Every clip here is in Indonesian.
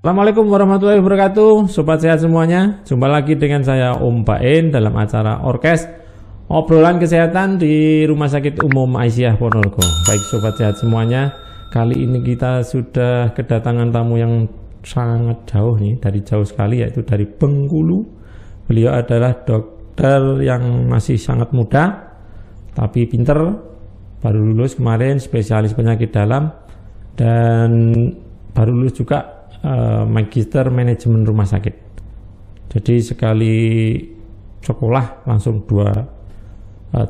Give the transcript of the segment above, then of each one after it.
Assalamualaikum warahmatullahi wabarakatuh. Sobat sehat semuanya, jumpa lagi dengan saya Om Bain dalam acara Orkes obrolan kesehatan di Rumah Sakit Umum Aisyah Ponorogo. Baik sobat sehat semuanya, kali ini kita sudah kedatangan tamu yang sangat jauh nih, dari jauh sekali, yaitu dari Bengkulu. Beliau adalah dokter yang masih sangat muda tapi pinter, baru lulus kemarin, spesialis penyakit dalam, dan baru lulus juga magister manajemen rumah sakit. Jadi sekali sekolah langsung dua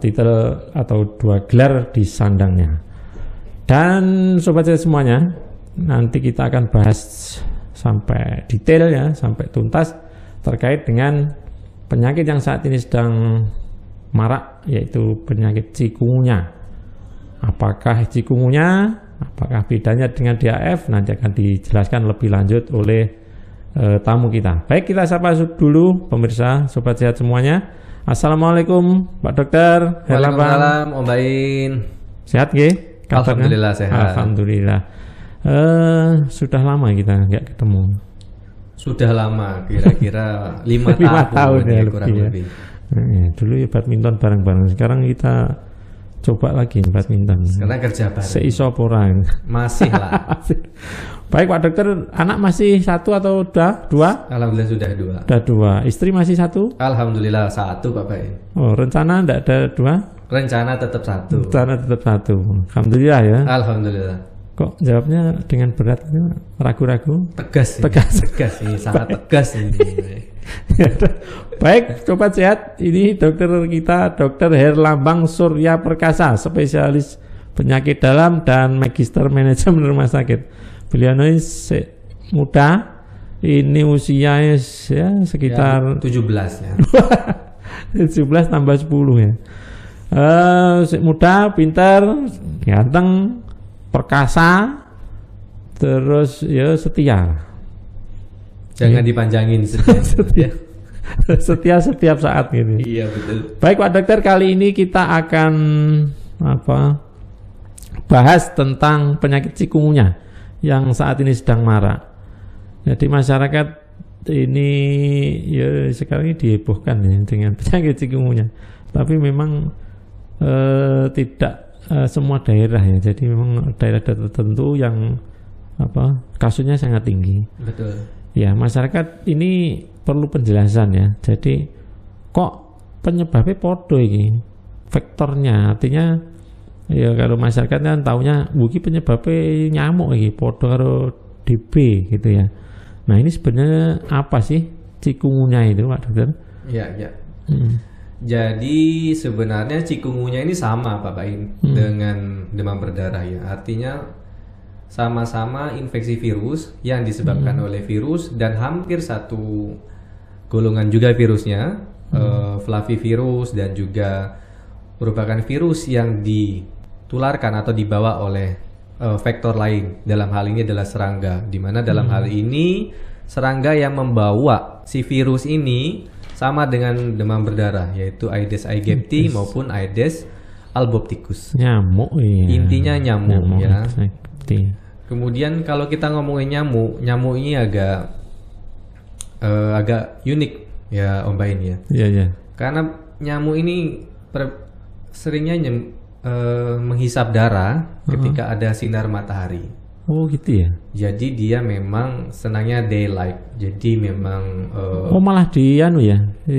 titel atau dua gelar di sandangnya. Dan sobat saya semuanya, nanti kita akan bahas sampai detail ya, sampai tuntas terkait dengan penyakit yang saat ini sedang marak, yaitu penyakit cikungunya. Apakah cikungunya, apakah bedanya dengan DAF, nanti akan dijelaskan lebih lanjut oleh tamu kita. Baik, kita sapa dulu pemirsa sobat sehat semuanya. Assalamualaikum Pak Dokter. Waalaikumsalam Om Bain. Sehat nggih? Alhamdulillah sehat. Alhamdulillah. Sudah lama kita nggak ketemu. Sudah lama, kira-kira 5 tahun ya, kurang lebih. Ya, dulu ya badminton bareng-bareng. Sekarang kita coba lagi badminton. Sekarang kerja bareng. Seisoporan. Masih lah. Baik Pak Dokter, anak masih satu atau dua? Alhamdulillah sudah dua. Sudah dua. Istri masih satu? Alhamdulillah satu Pak Bain. Oh, rencana enggak ada dua? Rencana tetap satu. Rencana tetap satu. Alhamdulillah ya. Alhamdulillah. Kok jawabnya dengan berat, ragu-ragu? Tegas. Tegas ini, sangat tegas ini. Baik, sobat sehat, ini dokter kita, Dokter Herlambang Surya Perkasa, spesialis penyakit dalam dan magister manajemen rumah sakit. Beliau ini muda, ini usianya ya sekitar 17 ya. 17 tambah 10 ya. Muda, pintar, ganteng, perkasa, terus ya setia. Jangan dipanjangin setia. Setia setiap saat gitu. Iya betul. Baik Pak Dokter, kali ini kita akan bahas tentang penyakit cikungunya yang saat ini sedang marak. Jadi masyarakat ini ya sekarang ini dihebohkan ya dengan penyakit cikungunya. Tapi memang tidak semua daerah ya. Jadi memang daerah tertentu yang kasusnya sangat tinggi. Betul. Ya, masyarakat ini perlu penjelasan ya. Jadi kok penyebabnya podo ini, faktornya, artinya ya kalau masyarakat kan taunya iki penyebabnya nyamuk iki podo karo DB gitu ya. Nah, ini sebenarnya apa sih cikungunya itu Pak Dokter? Iya. Jadi sebenarnya cikungunya ini sama Pak Bain dengan demam berdarah ya. Artinya sama-sama infeksi virus yang disebabkan oleh virus dan hampir satu golongan juga virusnya, flavivirus, dan juga merupakan virus yang ditularkan atau dibawa oleh vektor lain. Dalam hal ini adalah serangga, di mana dalam hal ini serangga yang membawa si virus ini sama dengan demam berdarah, yaitu Aedes aegypti maupun Aedes albopicus. Nyamuk ya. Intinya nyamuk ya. Aegypti. Kemudian kalau kita ngomongin nyamuk ini agak unik ya Om Bain ya. Iya. Karena nyamuk ini seringnya menghisap darah ketika ada sinar matahari. Oh gitu ya. Jadi dia memang senangnya daylight. Jadi memang malah di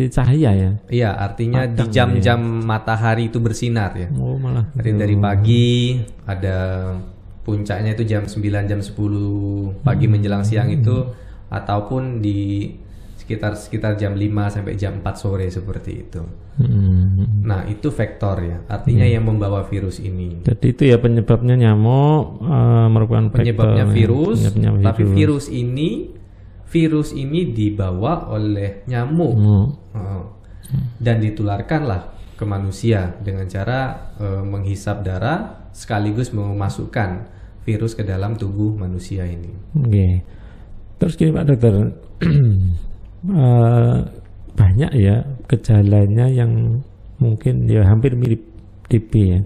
cahaya ya. Iya, artinya di jam-jam matahari itu bersinar ya. Oh malah. Dari pagi ada puncaknya itu jam 9, jam 10 pagi menjelang siang itu, ataupun di sekitar jam 5 sampai jam 4 sore seperti itu. Nah, itu vektor ya, artinya yang membawa virus ini. Jadi itu ya penyebabnya nyamuk, merupakan penyebabnya virus, penyebabnya tapi virus ini dibawa oleh nyamuk dan ditularkanlah ke manusia dengan cara menghisap darah sekaligus memasukkan virus ke dalam tubuh manusia ini. Oke. Terus gini Pak Dokter, banyak ya gejalanya yang mungkin ya hampir mirip TB ya.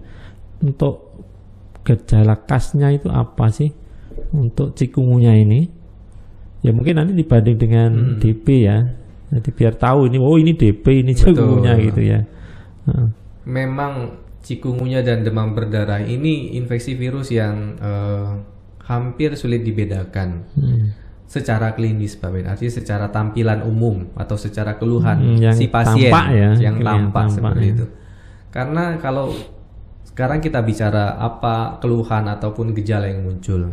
Untuk gejala khasnya itu apa sih untuk cikungunya ini? Ya mungkin nanti dibanding dengan DP ya. Jadi biar tahu ini, oh ini DP, ini cikungunya gitu ya. Memang cikungunya dan demam berdarah ini infeksi virus yang hampir sulit dibedakan secara klinis, Pak Ben. Artinya secara tampilan umum atau secara keluhan yang si pasien tampak ya, yang tampak seperti ya. itu. Karena kalau sekarang kita bicara apa keluhan ataupun gejala yang muncul,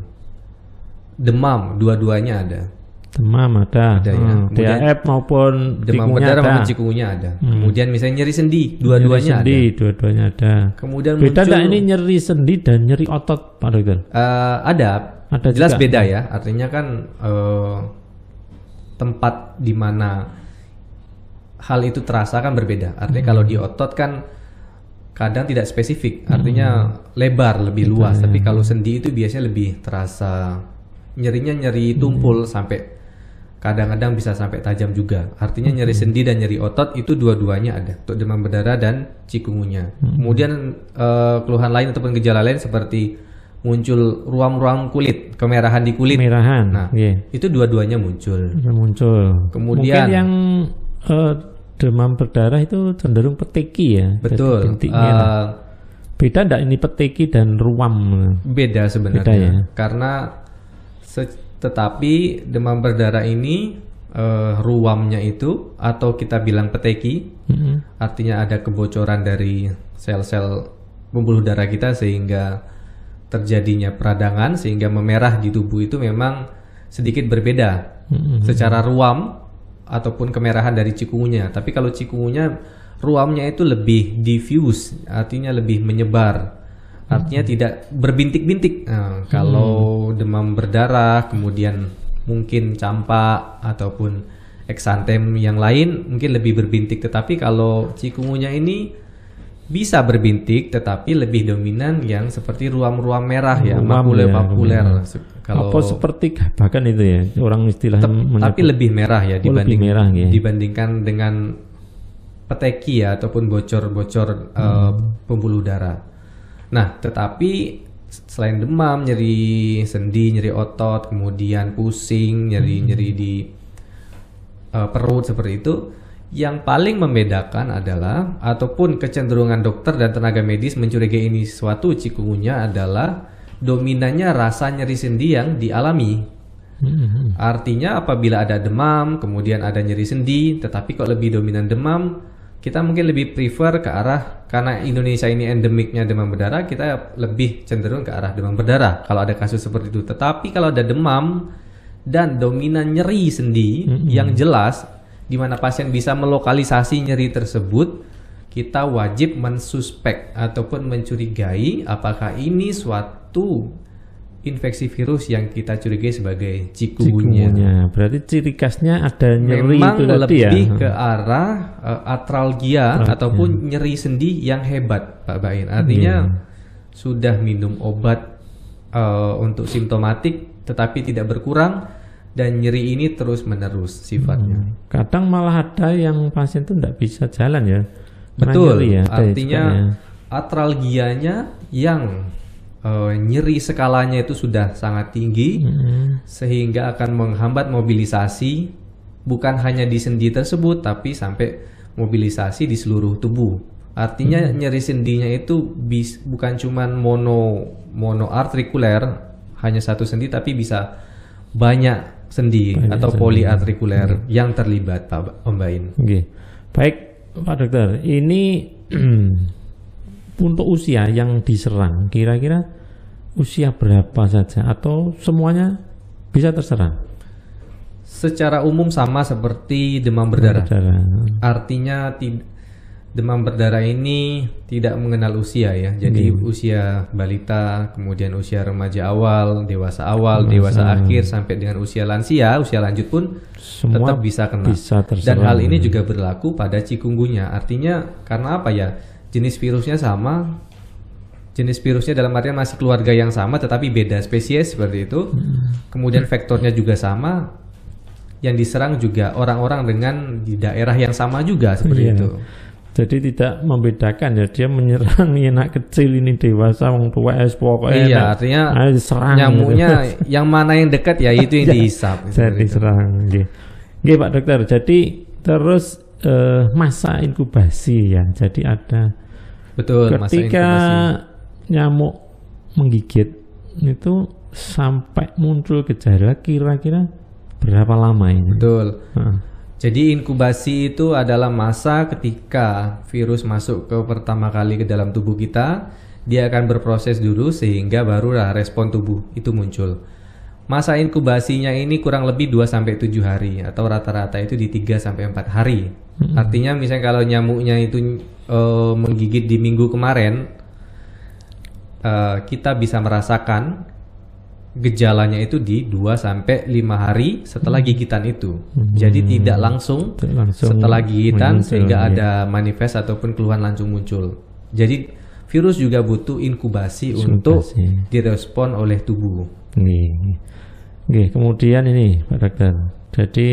demam dua-duanya ada. Demam ada ya. DAF maupun demam berdarah maupun cikungunya ada. Kemudian misalnya nyeri sendi, dua-duanya ada. Dua-duanya ada. Kemudian beda muncul, ini nyeri sendi dan nyeri otot, Pak Dokter? Ada jelas juga. Beda ya. Artinya kan tempat di mana hal itu terasa kan berbeda. Artinya kalau di otot kan kadang tidak spesifik, artinya lebar, lebih luas. Tapi kalau sendi itu biasanya lebih terasa nyerinya, nyeri tumpul sampai kadang-kadang bisa sampai tajam juga. Artinya nyeri sendi dan nyeri otot itu dua-duanya ada untuk demam berdarah dan cikungunya. Kemudian keluhan lain ataupun gejala lain seperti muncul ruam-ruam kulit, kemerahan di kulit. Nah, itu dua-duanya muncul. Kemudian mungkin yang demam berdarah itu cenderung peteki ya. Betul. Beda enggak ini peteki dan ruam? Beda sebenarnya. Beda ya? Karena tetapi demam berdarah ini ruamnya itu atau kita bilang peteki, artinya ada kebocoran dari sel-sel pembuluh darah kita sehingga terjadinya peradangan sehingga memerah di tubuh itu memang sedikit berbeda secara ruam ataupun kemerahan dari cikungunya. Tapi kalau cikungunya ruamnya itu lebih diffuse, artinya lebih menyebar. Artinya tidak berbintik-bintik. Nah, kalau demam berdarah, kemudian mungkin campak ataupun eksantem yang lain mungkin lebih berbintik. Tetapi kalau cikungunya ini bisa berbintik, tetapi lebih dominan yang seperti ruam-ruam merah ya, makuler-makuler. Kalau apa seperti bahkan itu ya, orang istilahnya tapi lebih merah ya dibandingkan dengan peteki ya ataupun bocor-bocor pembuluh darah. Nah, tetapi selain demam, nyeri sendi, nyeri otot, kemudian pusing, nyeri di perut seperti itu, yang paling membedakan adalah ataupun kecenderungan dokter dan tenaga medis mencurigai ini suatu cikungunya adalah dominannya rasa nyeri sendi yang dialami. Artinya apabila ada demam, kemudian ada nyeri sendi, tetapi kok lebih dominan demam, kita mungkin lebih prefer ke arah, karena Indonesia ini endemiknya demam berdarah, kita lebih cenderung ke arah demam berdarah kalau ada kasus seperti itu. Tetapi kalau ada demam dan dominan nyeri sendi yang jelas, di mana pasien bisa melokalisasi nyeri tersebut, kita wajib mensuspek ataupun mencurigai apakah ini suatu infeksi virus yang kita curigai sebagai cikungunya. Berarti ciri khasnya ada nyeri memang itu tadi ya. Lebih ke arah artralgia ataupun nyeri sendi yang hebat, Pak Bain. Artinya sudah minum obat untuk simptomatik tetapi tidak berkurang dan nyeri ini terus menerus sifatnya. Kadang malah ada yang pasien itu tidak bisa jalan ya. Betul. Nyeri ya, artinya artralgianya yang nyeri skalanya itu sudah sangat tinggi sehingga akan menghambat mobilisasi bukan hanya di sendi tersebut tapi sampai mobilisasi di seluruh tubuh. Artinya nyeri sendinya itu bukan cuman monoartrikuler hanya satu sendi tapi bisa banyak sendi atau poliartrikuler yang terlibat, Pak Bain. Baik Pak Dokter, ini untuk usia yang diserang, kira-kira usia berapa saja atau semuanya bisa terserang? Secara umum sama seperti demam berdarah. Artinya demam berdarah ini tidak mengenal usia ya. Jadi usia balita, kemudian usia remaja awal, dewasa akhir sampai dengan usia lansia, usia lanjut pun semua tetap bisa kena. Dan hal ini juga berlaku pada cikungunya. Artinya karena apa ya? Jenis virusnya sama, jenis virusnya dalam artian masih keluarga yang sama tetapi beda spesies seperti itu. Kemudian vektornya juga sama, yang diserang juga orang-orang dengan di daerah yang sama juga seperti itu. Jadi tidak membedakan ya, dia menyerang anak kecil ini dewasa, wong tua pokoknya. Iya, artinya serang nyamuknya gitu. yang mana yang dekat ya itu yang dihisap. Jadi serang. Nggih Pak Dokter. Jadi terus masa inkubasi ya. Jadi ada betul, ketika nyamuk menggigit itu sampai muncul gejala kira-kira berapa lama ini? Betul. Jadi inkubasi itu adalah masa ketika virus masuk ke pertama kali ke dalam tubuh kita, dia akan berproses dulu sehingga barulah respon tubuh itu muncul. Masa inkubasinya ini kurang lebih 2-7 hari atau rata-rata itu di 3-4 hari. Artinya misalnya kalau nyamuknya itu menggigit di minggu kemarin, kita bisa merasakan gejalanya itu di 2-5 hari setelah gigitan itu. Jadi tidak langsung setelah gigitan sehingga ada manifest ataupun keluhan langsung muncul. Jadi virus juga butuh inkubasi untuk direspon oleh tubuh. Kemudian ini Pak Dokter. Jadi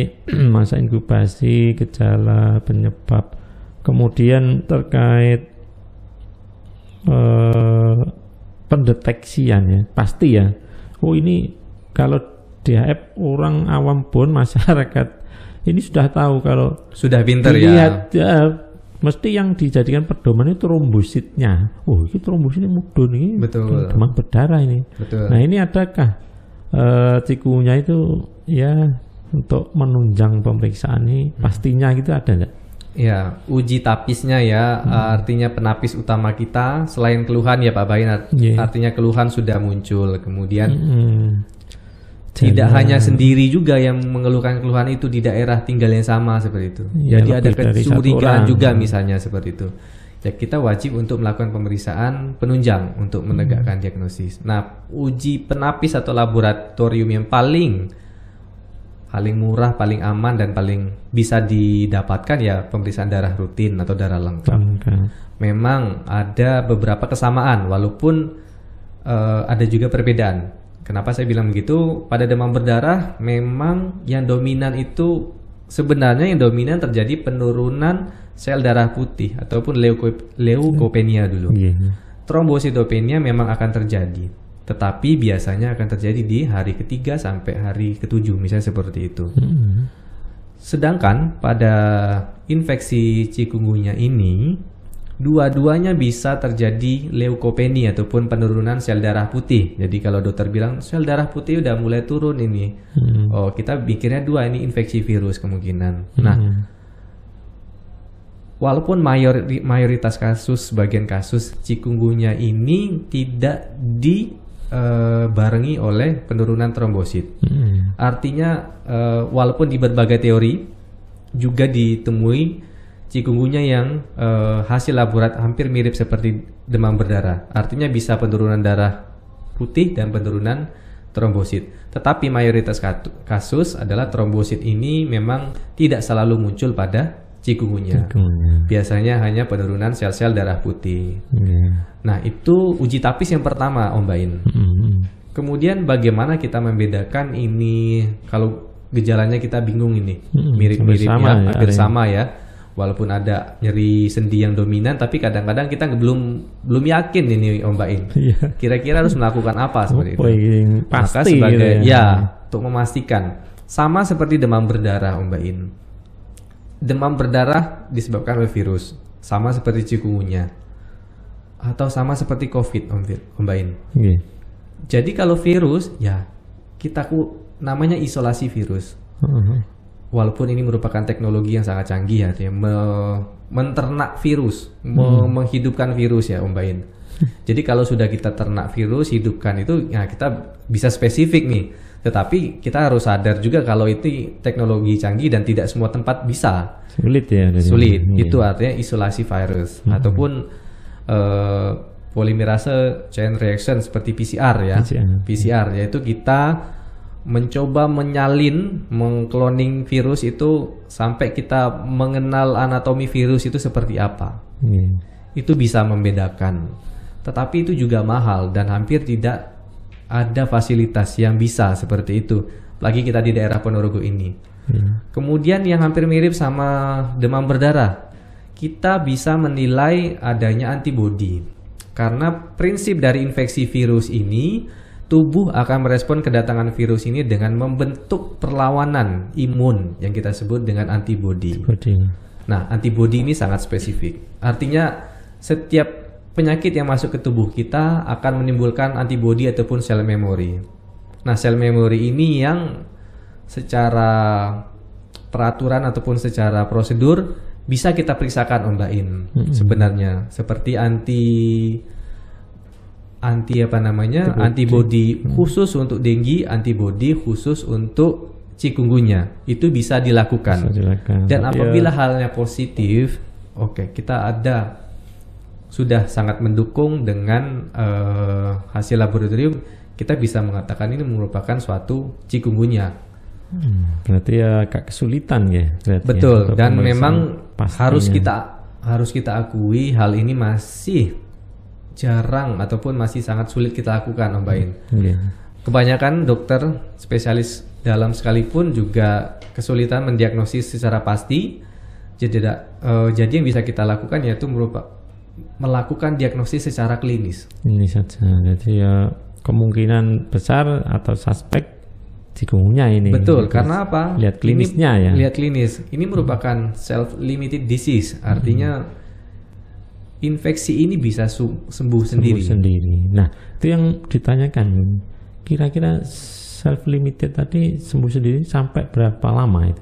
masa inkubasi, gejala, penyebab, kemudian terkait pendeteksian ya, pasti ya. Oh ini kalau DHF orang awam pun masyarakat ini sudah tahu kalau sudah pinter dilihat, mesti yang dijadikan pedoman itu trombositnya. Oh ini trombositnya mudun ini, betul, demam berdarah ini. Betul. Nah ini adakah cikunya itu ya untuk menunjang pemeriksaan ini pastinya gitu ada nggak? Ya, uji tapisnya ya, artinya penapis utama kita selain keluhan ya Pak Bain, artinya keluhan sudah muncul, kemudian tidak hanya sendiri juga yang mengeluhkan keluhan itu di daerah tinggal yang sama seperti itu. Jadi ada kecurigaan juga misalnya seperti itu. Ya kita wajib untuk melakukan pemeriksaan penunjang untuk menegakkan diagnosis. Nah, uji penapis atau laboratorium yang paling murah, paling aman dan paling bisa didapatkan ya pemeriksaan darah rutin atau darah lengkap. Memang ada beberapa kesamaan walaupun ada juga perbedaan. Kenapa saya bilang begitu? Pada demam berdarah memang yang dominan itu sebenarnya yang dominan terjadi penurunan sel darah putih ataupun leukopenia dulu. Trombositopenia memang akan terjadi, tetapi biasanya akan terjadi di hari ketiga sampai hari ketujuh misalnya seperti itu. Sedangkan pada infeksi chikungunya ini dua-duanya bisa terjadi leukopenia ataupun penurunan sel darah putih. Jadi kalau dokter bilang sel darah putih udah mulai turun ini, oh kita pikirnya dua ini infeksi virus kemungkinan. Nah, walaupun mayoritas kasus, sebagian kasus chikungunya ini tidak dibarengi oleh penurunan trombosit. Artinya walaupun di berbagai teori juga ditemui chikungunya yang hasil laboratorium hampir mirip seperti demam berdarah. Artinya bisa penurunan darah putih dan penurunan trombosit. Tetapi mayoritas kasus adalah trombosit ini memang tidak selalu muncul pada chikungunya. Biasanya hanya penurunan sel-sel darah putih. Nah, itu uji tapis yang pertama, Om Bain. Kemudian bagaimana kita membedakan ini kalau gejalanya kita bingung ini, mirip-mirip ya, hampir sama ya. Walaupun ada nyeri sendi yang dominan, tapi kadang-kadang kita belum yakin ini Om Bain. Kira-kira harus melakukan apa seperti itu. Maka sebagai gitu ya, untuk memastikan sama seperti demam berdarah Om Bain. Demam berdarah disebabkan oleh virus, sama seperti chikungunya, atau sama seperti COVID Om Bain. Jadi kalau virus ya kita namanya isolasi virus. Walaupun ini merupakan teknologi yang sangat canggih ya, menternak virus, menghidupkan virus ya Om Bain. Jadi kalau sudah kita ternak virus, hidupkan itu, ya kita bisa spesifik nih. Tetapi kita harus sadar juga kalau itu teknologi canggih dan tidak semua tempat bisa. Sulit ya. Sulit. Itu artinya isolasi virus ataupun polymerase chain reaction seperti PCR ya. PCR yaitu kita mencoba menyalin, mengkloning virus itu sampai kita mengenal anatomi virus itu seperti apa. Itu bisa membedakan. Tetapi itu juga mahal dan hampir tidak ada fasilitas yang bisa seperti itu. Lagi kita di daerah Ponorogo ini. Kemudian yang hampir mirip sama demam berdarah, kita bisa menilai adanya antibodi. Karena prinsip dari infeksi virus ini, tubuh akan merespon kedatangan virus ini dengan membentuk perlawanan imun yang kita sebut dengan antibodi. Nah, antibodi ini sangat spesifik. Artinya setiap penyakit yang masuk ke tubuh kita akan menimbulkan antibodi ataupun sel memori. Nah, sel memori ini yang secara peraturan ataupun secara prosedur bisa kita periksakan Om Bain sebenarnya, seperti antibodi khusus untuk denggi, antibodi khusus untuk cikungunya, itu bisa dilakukan. Dan apabila halnya positif, kita sudah sangat mendukung dengan hasil laboratorium, kita bisa mengatakan ini merupakan suatu cikungunya. Berarti ya agak kesulitan ya. Betul, dan memang harus kita akui hal ini masih jarang ataupun masih sangat sulit kita lakukan Om Bain. Kebanyakan dokter spesialis dalam sekalipun juga kesulitan mendiagnosis secara pasti. Jadi yang bisa kita lakukan yaitu melakukan diagnosis secara klinis. Ini saja. Jadi ya kemungkinan besar atau suspek cikungunya ini. Betul, karena apa? Lihat klinisnya ya. Lihat klinis. Ini merupakan self-limited disease, artinya infeksi ini bisa sembuh sendiri. Nah, itu yang ditanyakan. Kira-kira self-limited tadi sembuh sendiri sampai berapa lama itu?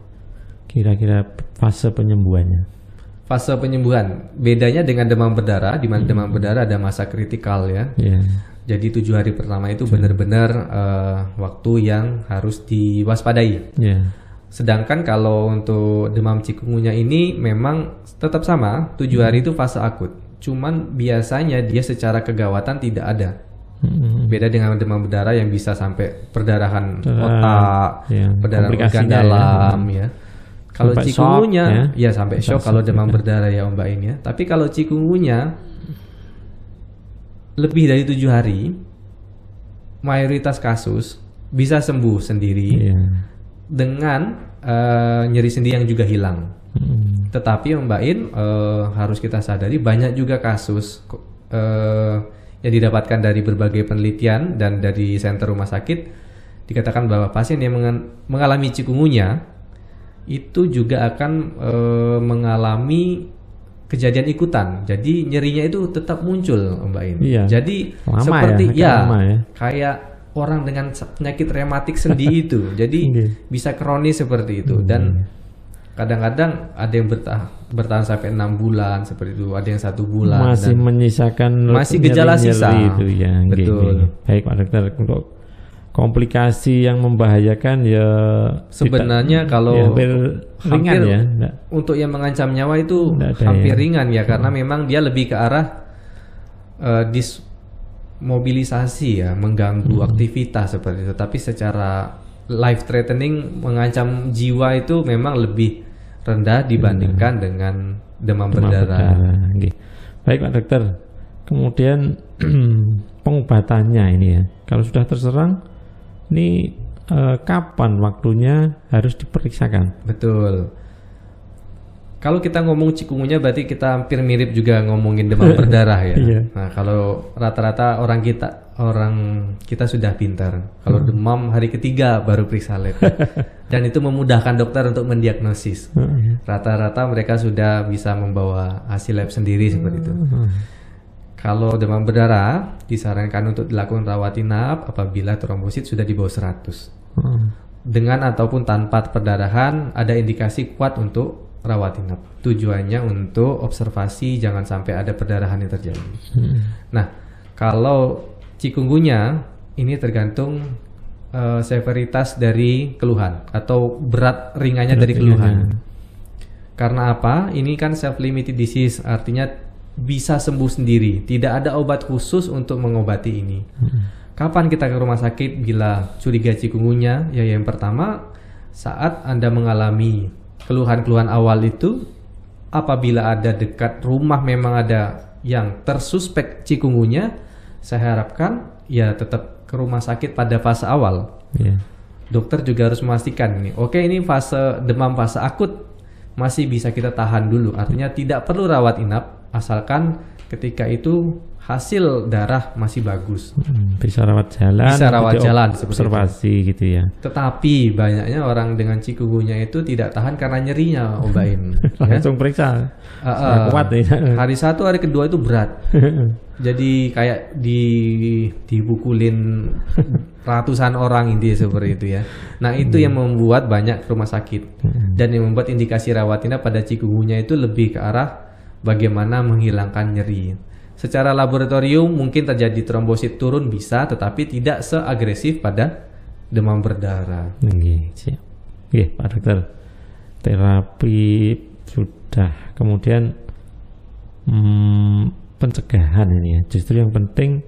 Kira-kira fase penyembuhannya? Fase penyembuhan bedanya dengan demam berdarah, di mana demam berdarah ada masa kritikal ya. Jadi 7 hari pertama itu benar-benar waktu yang harus diwaspadai. Sedangkan kalau untuk demam cikungunya ini memang tetap sama, 7 hari itu fase akut. Cuman biasanya dia secara kegawatan tidak ada. Beda dengan demam berdarah yang bisa sampai perdarahan otak, perdarahan organ dalam ya. Kalau cikungunya sampai shock kalau demam berdarah ya Om Bain ya. Tapi kalau cikungunya lebih dari 7 hari, mayoritas kasus bisa sembuh sendiri dengan nyeri sendi yang juga hilang. Tetapi Om Bain harus kita sadari banyak juga kasus yang didapatkan dari berbagai penelitian dan dari senter rumah sakit dikatakan bahwa pasien yang mengalami cikungunya itu juga akan mengalami kejadian ikutan. Jadi nyerinya itu tetap muncul Om Bain. Jadi lama seperti kayak orang dengan penyakit rematik sendi itu. Jadi bisa kronis seperti itu dan kadang-kadang ada yang bertahan sampai 6 bulan seperti itu, ada yang 1 bulan masih dan menyisakan gejala sisa itu ya. Betul. Baik Pak Dokter, untuk komplikasi yang membahayakan ya sebenarnya kalau ringan ya. Untuk yang mengancam nyawa itu hampir ringan ya, karena memang dia lebih ke arah dismobilisasi ya, mengganggu aktivitas seperti itu. Tapi secara life threatening, mengancam jiwa itu memang lebih rendah dibandingkan dengan demam berdarah. Baik Pak Dokter, kemudian pengobatannya ini ya, kalau sudah terserang ini kapan waktunya harus diperiksakan? Betul. Kalau kita ngomong cikungunya berarti kita hampir mirip juga ngomongin demam berdarah ya. Nah, kalau rata-rata orang kita sudah pintar. Kalau demam hari ketiga baru periksa lab. Dan itu memudahkan dokter untuk mendiagnosis. Rata-rata mereka sudah bisa membawa hasil lab sendiri seperti itu. Kalau demam berdarah disarankan untuk dilakukan rawat inap apabila trombosit sudah di bawah 100. Dengan ataupun tanpa perdarahan ada indikasi kuat untuk rawat inap. Tujuannya untuk observasi jangan sampai ada perdarahan yang terjadi. Nah, kalau cikungunya ini tergantung severitas dari keluhan atau berat ringannya dari keluhan. Karena apa? Ini kan self-limited disease, artinya bisa sembuh sendiri, tidak ada obat khusus untuk mengobati ini. Kapan kita ke rumah sakit bila curiga cikungunya? Ya, yang pertama saat Anda mengalami keluhan-keluhan awal itu, apabila ada dekat rumah memang ada yang tersuspek cikungunya, saya harapkan ya tetap ke rumah sakit pada fase awal. Dokter juga harus memastikan ini, ini fase demam fase akut, masih bisa kita tahan dulu. Artinya tidak perlu rawat inap asalkan ketika itu hasil darah masih bagus. Bisa rawat jalan, Bisa rawat gitu, jalan, observasi gitu ya. Tetapi banyaknya orang dengan chikungunya itu tidak tahan karena nyerinya, Om Bain. Langsung periksa. Kuat ya. Hari 1, hari kedua itu berat. Jadi kayak dipukulin ratusan orang intinya seperti itu ya. Nah itu yang membuat banyak ke rumah sakit dan yang membuat indikasi rawat inap pada chikungunya itu lebih ke arah bagaimana menghilangkan nyeri. Secara laboratorium mungkin terjadi trombosit turun bisa, tetapi tidak seagresif pada demam berdarah. Siap. Pak Dokter. Terapi sudah, kemudian pencegahan ini ya. Justru yang penting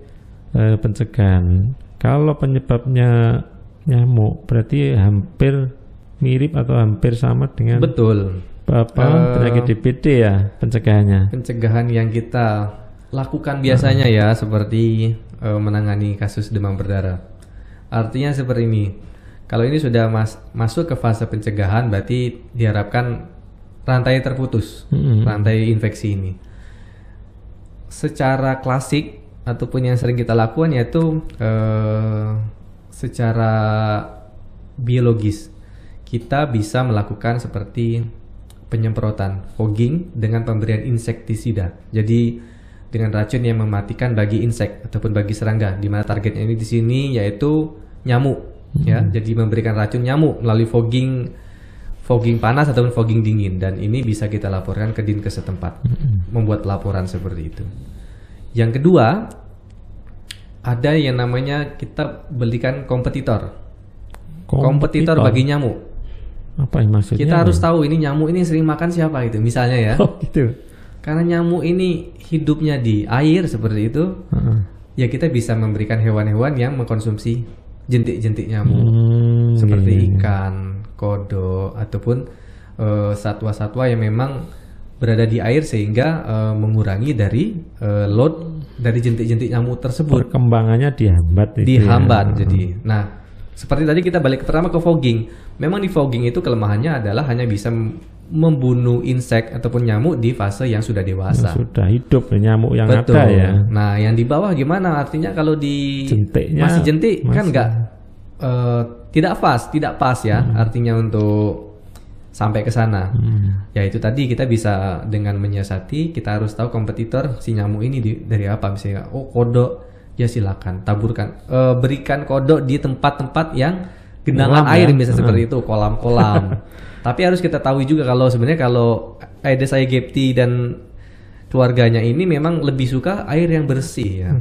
pencegahan. Kalau penyebabnya nyamuk, berarti hampir mirip atau hampir sama dengan Betul. penyakit DBD ya pencegahannya. Pencegahan yang kita lakukan biasanya ya seperti menangani kasus demam berdarah. Artinya seperti ini. Kalau ini sudah masuk ke fase pencegahan, berarti diharapkan rantai terputus, rantai infeksi ini. Secara klasik ataupun yang sering kita lakukan yaitu secara biologis kita bisa melakukan seperti penyemprotan, fogging dengan pemberian insektisida. Jadi dengan racun yang mematikan bagi insek ataupun bagi serangga, di mana targetnya ini di sini yaitu nyamuk, ya. Jadi memberikan racun nyamuk melalui fogging panas ataupun fogging dingin, dan ini bisa kita laporkan ke Dinkes setempat, membuat laporan seperti itu. Yang kedua, ada yang namanya kita belikan kompetitor bagi nyamuk. Apa yang maksudnya? Kita harus tahu ini nyamuk ini sering makan siapa itu, misalnya ya. Oh gitu. Karena nyamuk ini hidupnya di air seperti itu, ya kita bisa memberikan hewan-hewan yang mengkonsumsi jentik-jentik nyamuk, seperti ikan, kodok, ataupun satwa-satwa yang memang berada di air sehingga mengurangi dari load dari jentik-jentik nyamuk tersebut. Perkembangannya dihambat. Jadi, nah seperti tadi kita balik pertama ke fogging. Memang di fogging itu kelemahannya adalah hanya bisa membunuh insek ataupun nyamuk di fase yang sudah dewasa. Sudah hidup nyamuk yang Betul. ada ya. Nah, yang di bawah gimana? Artinya kalau di jentiknya masih jentik kan enggak tidak pas ya. Artinya untuk sampai ke sana. Ya itu tadi kita bisa dengan menyiasati, kita harus tahu kompetitor si nyamuk ini dari apa. Misalnya kodok, ya silakan taburkan, berikan kodok di tempat-tempat yang genangan air bisa seperti itu, kolam-kolam. Tapi harus kita tahu juga kalau sebenarnya kalau Aedes aegypti dan keluarganya ini memang lebih suka air yang bersih ya.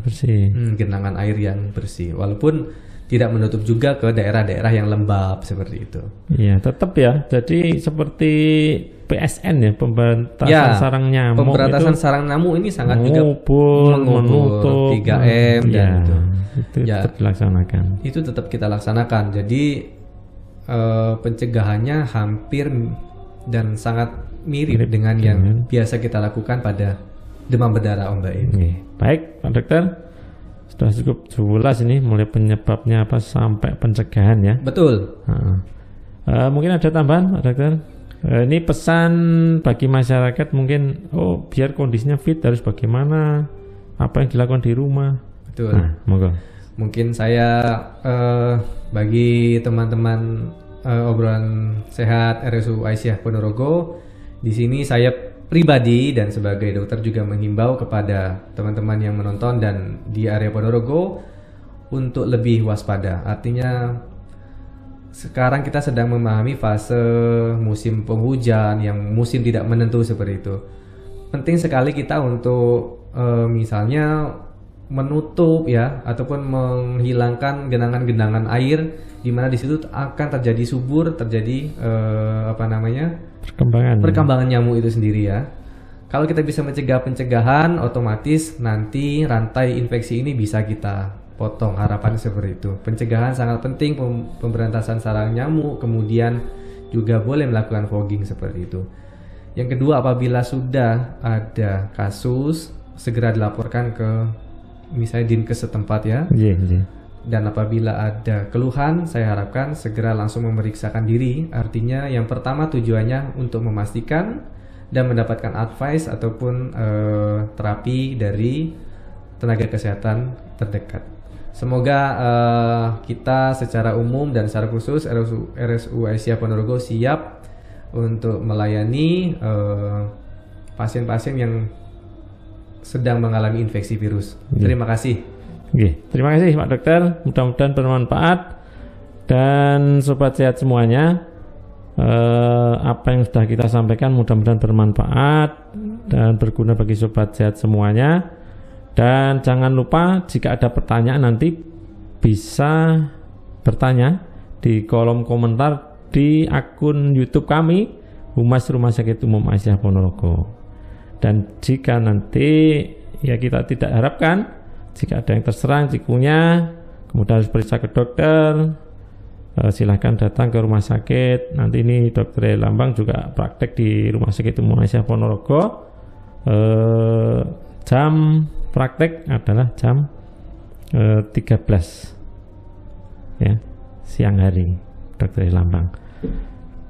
Genangan air yang bersih. Walaupun tidak menutup juga ke daerah-daerah yang lembab seperti itu. Iya, tetap ya. Jadi seperti PSN ya, pemberantasan sarang nyamuk. Pemberantasan sarang nyamuk ini sangat juga menutup 3M dan itu tetap dilaksanakan. Itu tetap kita laksanakan. Jadi pencegahannya hampir dan sangat mirip dengan yang biasa kita lakukan pada demam berdarah, Om Bain. Baik, Pak Dokter. Sudah cukup jelas ini mulai penyebabnya apa sampai pencegahan ya. Betul. Mungkin ada tambahan, Pak Dokter? Ini pesan bagi masyarakat mungkin, biar kondisinya fit harus bagaimana, apa yang dilakukan di rumah. Betul. Monggo. Mungkin saya bagi teman-teman obrolan sehat RSU Aisyah Ponorogo, di sini saya pribadi dan sebagai dokter juga menghimbau kepada teman-teman yang menonton dan di area Ponorogo untuk lebih waspada. Artinya sekarang kita sedang memahami fase musim penghujan yang musim tidak menentu seperti itu. Penting sekali kita untuk misalnya menutup ya ataupun menghilangkan genangan-genangan air di mana di situ akan terjadi subur, terjadi perkembangan nyamuk itu sendiri ya. Kalau kita bisa mencegah pencegahan, otomatis nanti rantai infeksi ini bisa kita potong. Harapan seperti itu. Pencegahan sangat penting, pemberantasan sarang nyamuk, kemudian juga boleh melakukan fogging seperti itu. Yang kedua, apabila sudah ada kasus, segera dilaporkan ke misalnya Dinkes setempat ya. Dan apabila ada keluhan, saya harapkan segera langsung memeriksakan diri. Artinya yang pertama tujuannya untuk memastikan dan mendapatkan advice ataupun terapi dari tenaga kesehatan terdekat. Semoga kita secara umum dan secara khusus RSU Aisyah Ponorogo siap untuk melayani pasien-pasien yang sedang mengalami infeksi virus. Terima kasih. Oke, terima kasih Pak Dokter, mudah-mudahan bermanfaat. Dan sobat sehat semuanya, apa yang sudah kita sampaikan mudah-mudahan bermanfaat dan berguna bagi sobat sehat semuanya. Dan jangan lupa jika ada pertanyaan nanti bisa bertanya di kolom komentar di akun YouTube kami, Humas Rumah Sakit Umum Aisyah Ponorogo. Dan jika nanti ya kita tidak harapkan, jika ada yang terserang cikunya, kemudian harus periksa ke dokter, silahkan datang ke rumah sakit. Nanti ini Dokter Lambang juga praktek di Rumah Sakit Umum Aisyah Ponorogo. Jam praktek adalah jam 13 ya, siang hari, Dokter Lambang.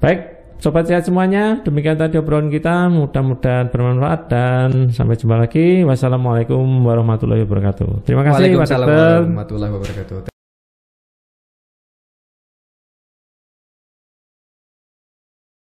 Baik, sobat sehat semuanya, demikian tadi obrolan kita, mudah-mudahan bermanfaat dan sampai jumpa lagi. Wassalamualaikum warahmatullahi wabarakatuh. Terima kasih Pak Dokter. Waalaikumsalam warahmatullahi wabarakatuh.